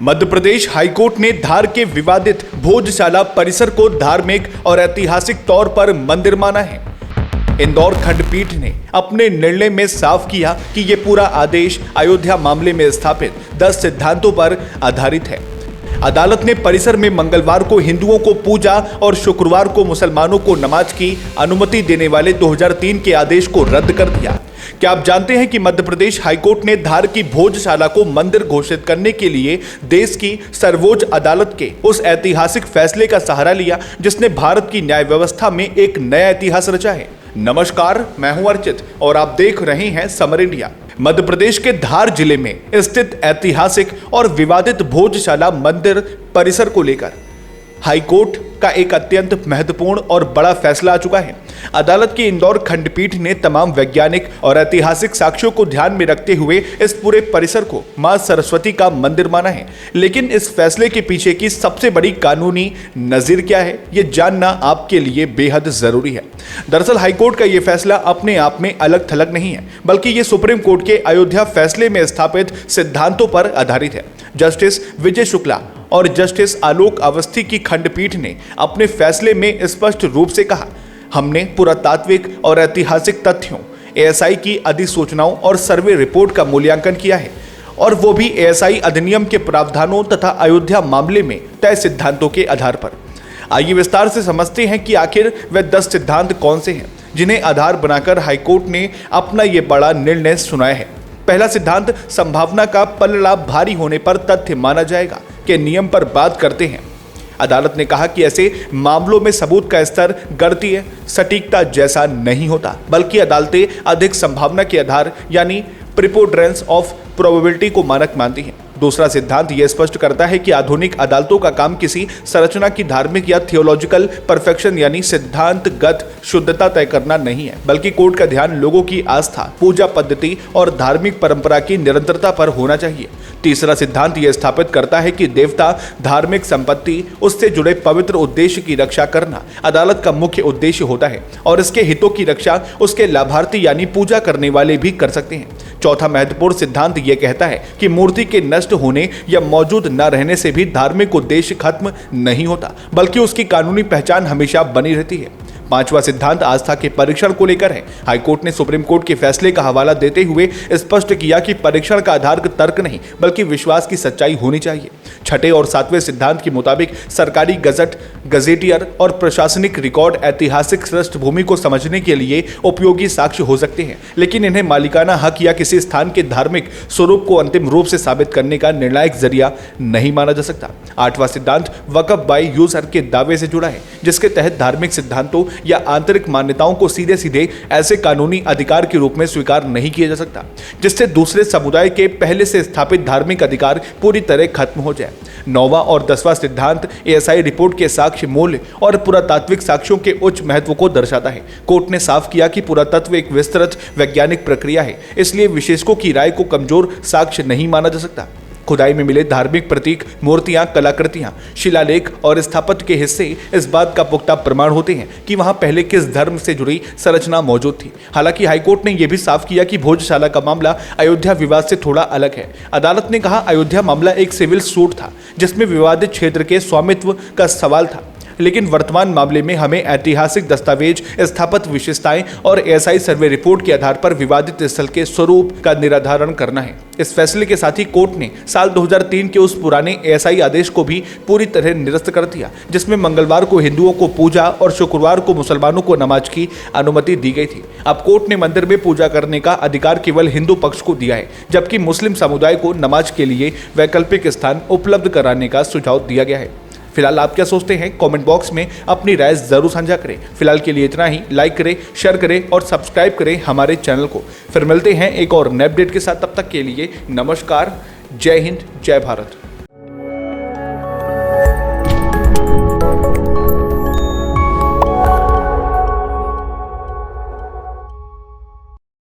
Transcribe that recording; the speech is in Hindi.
मध्य प्रदेश हाईकोर्ट ने धार के विवादित भोजशाला परिसर को धार्मिक और ऐतिहासिक तौर पर मंदिर माना है। इंदौर खंडपीठ ने अपने निर्णय में साफ किया कि यह पूरा आदेश अयोध्या मामले में स्थापित 10 सिद्धांतों पर आधारित है। अदालत ने परिसर में मंगलवार को हिंदुओं को पूजा और शुक्रवार को मुसलमानों को नमाज की अनुमति देने वाले 2003 के आदेश को रद्द कर दिया। क्या आप जानते हैं कि मध्य प्रदेश हाईकोर्ट ने धार की भोजशाला को मंदिर घोषित करने के लिए देश की सर्वोच्च अदालत के उस ऐतिहासिक फैसले का सहारा लिया जिसने भारत की न्याय व्यवस्था में एक नया इतिहास रचा है। नमस्कार, मैं हूं अर्चित और आप देख रहे हैं समर इंडिया। मध्य प्रदेश के धार जिले में स्थित ऐतिहासिक और विवादित भोजशाला मंदिर परिसर को लेकर हाईकोर्ट का एक अत्यंत महत्वपूर्ण और बड़ा फैसला आ चुका है। अदालत की इंदौर खंडपीठ ने तमाम वैज्ञानिक और ऐतिहासिक साक्ष्यों को ध्यान में रखते हुए इस पूरे परिसर को मां सरस्वती का मंदिर माना है। लेकिन इस फैसले के पीछे की सबसे बड़ी कानूनी नजीर क्या है, ये जानना आपके लिए बेहद जरूरी है। दरअसल हाईकोर्ट का यह फैसला अपने आप में अलग थलग नहीं है, बल्कि ये सुप्रीम कोर्ट के अयोध्या फैसले में स्थापित सिद्धांतों पर आधारित है। जस्टिस विजय शुक्ला और जस्टिस आलोक अवस्थी की खंडपीठ ने अपने फैसले में स्पष्ट रूप से कहा, हमने पुरातात्विक और ऐतिहासिक तथ्यों, एएसआई की अधिसूचनाओं और सर्वे रिपोर्ट का मूल्यांकन किया है, और वो भी एएसआई अधिनियम के प्रावधानों तथा अयोध्या मामले में तय सिद्धांतों के आधार पर। आइए विस्तार से समझते हैं कि आखिर वे 10 सिद्धांत कौन से हैं जिन्हें आधार बनाकर हाईकोर्ट ने अपना ये बड़ा निर्णय सुनाया है। पहला सिद्धांत, संभावना का पलड़ा भारी होने पर तथ्य माना जाएगा के नियम पर बात करते हैं। अदालत ने कहा कि ऐसे मामलों में सबूत का स्तर गणितीय सटीकता जैसा नहीं होता, बल्कि अदालतें अधिक संभावना के आधार यानी प्रिपोर्डेंस ऑफ प्रोबेबिलिटी को मानक मानती हैं। दूसरा सिद्धांत यह स्पष्ट करता है कि आधुनिक अदालतों का काम किसी संरचना की धार्मिक या थियोलॉजिकल परफेक्शन यानी सिद्धांतगत शुद्धता तय करना नहीं है, बल्कि कोर्ट का ध्यान लोगों की आस्था, पूजा पद्धति और धार्मिक परंपरा की निरंतरता पर होना चाहिए। तीसरा सिद्धांत यह स्थापित करता है कि देवता, धार्मिक संपत्ति, उससे जुड़े पवित्र उद्देश्य की रक्षा करना अदालत का मुख्य उद्देश्य होता है और इसके हितों की रक्षा उसके लाभार्थी यानी पूजा करने वाले भी कर सकते हैं। चौथा महत्वपूर्ण सिद्धांत यह कहता है कि मूर्ति के नष्ट होने या मौजूद न रहने से भी धार्मिक उद्देश्य खत्म नहीं होता, बल्कि उसकी कानूनी पहचान हमेशा बनी रहती है। पांचवा सिद्धांत आस्था के परीक्षण को लेकर है। हाईकोर्ट ने सुप्रीम कोर्ट के फैसले का हवाला देते हुए स्पष्ट किया कि परीक्षण का आधार तर्क नहीं, बल्कि विश्वास की सच्चाई होनी चाहिए। छठे और सातवें सिद्धांत के मुताबिक सरकारी गजट, गजेटियर और प्रशासनिक रिकॉर्ड ऐतिहासिक पृष्ठभूमि को समझने के लिए उपयोगी साक्ष्य हो सकते हैं, लेकिन इन्हें मालिकाना हक या किसी स्थान के धार्मिक स्वरूप को अंतिम रूप से साबित करने का निर्णायक जरिया नहीं माना जा सकता। आठवां सिद्धांत वक्फ बाय यूजर के दावे से जुड़ा है, जिसके तहत धार्मिक सिद्धांतों या आंतरिक मान्यताओं को सीधे सीधे ऐसे कानूनी अधिकार के रूप में स्वीकार नहीं किया जा सकता जिससे दूसरे समुदाय के पहले से स्थापित धार्मिक अधिकार पूरी तरह खत्म हो जाए। नौवां और 10वां सिद्धांत एएसआई रिपोर्ट के साक्ष्य मूल्य और पुरातात्विक साक्ष्यों के उच्च महत्व को दर्शाता है। कोर्ट ने साफ किया कि पुरातत्व एक विस्तृत वैज्ञानिक प्रक्रिया है, इसलिए विशेषज्ञों की राय को कमजोर साक्ष्य नहीं माना जा सकता। खुदाई में मिले धार्मिक प्रतीक, मूर्तियां, कलाकृतियां, शिलालेख और स्थापत्य के हिस्से इस बात का पुख्ता प्रमाण होते हैं कि वहां पहले किस धर्म से जुड़ी संरचना मौजूद थी। हालांकि हाईकोर्ट ने यह भी साफ किया कि भोजशाला का मामला अयोध्या विवाद से थोड़ा अलग है। अदालत ने कहा, अयोध्या मामला एक सिविल सूट था जिसमें विवादित क्षेत्र के स्वामित्व का सवाल था, लेकिन वर्तमान मामले में हमें ऐतिहासिक दस्तावेज, स्थापत्य विशेषताएं और एएसआई सर्वे रिपोर्ट के आधार पर विवादित स्थल के स्वरूप का निर्धारण करना है। इस फैसले के साथ ही कोर्ट ने साल 2003 के उस पुराने एएसआई आदेश को भी पूरी तरह निरस्त कर दिया जिसमें मंगलवार को हिंदुओं को पूजा और शुक्रवार को मुसलमानों को नमाज की अनुमति दी गई थी। अब कोर्ट ने मंदिर में पूजा करने का अधिकार केवल हिंदू पक्ष को दिया है, जबकि मुस्लिम समुदाय को नमाज के लिए वैकल्पिक स्थान उपलब्ध कराने का सुझाव दिया गया है। फिलहाल आप क्या सोचते हैं? कमेंट बॉक्स में अपनी राय जरूर साझा करें। फिलहाल के लिए इतना ही। लाइक करें, शेयर करें और सब्सक्राइब करें हमारे चैनल को। फिर मिलते हैं एक और नए अपडेट के साथ। तब तक के लिए नमस्कार, जय हिंद, जय भारत।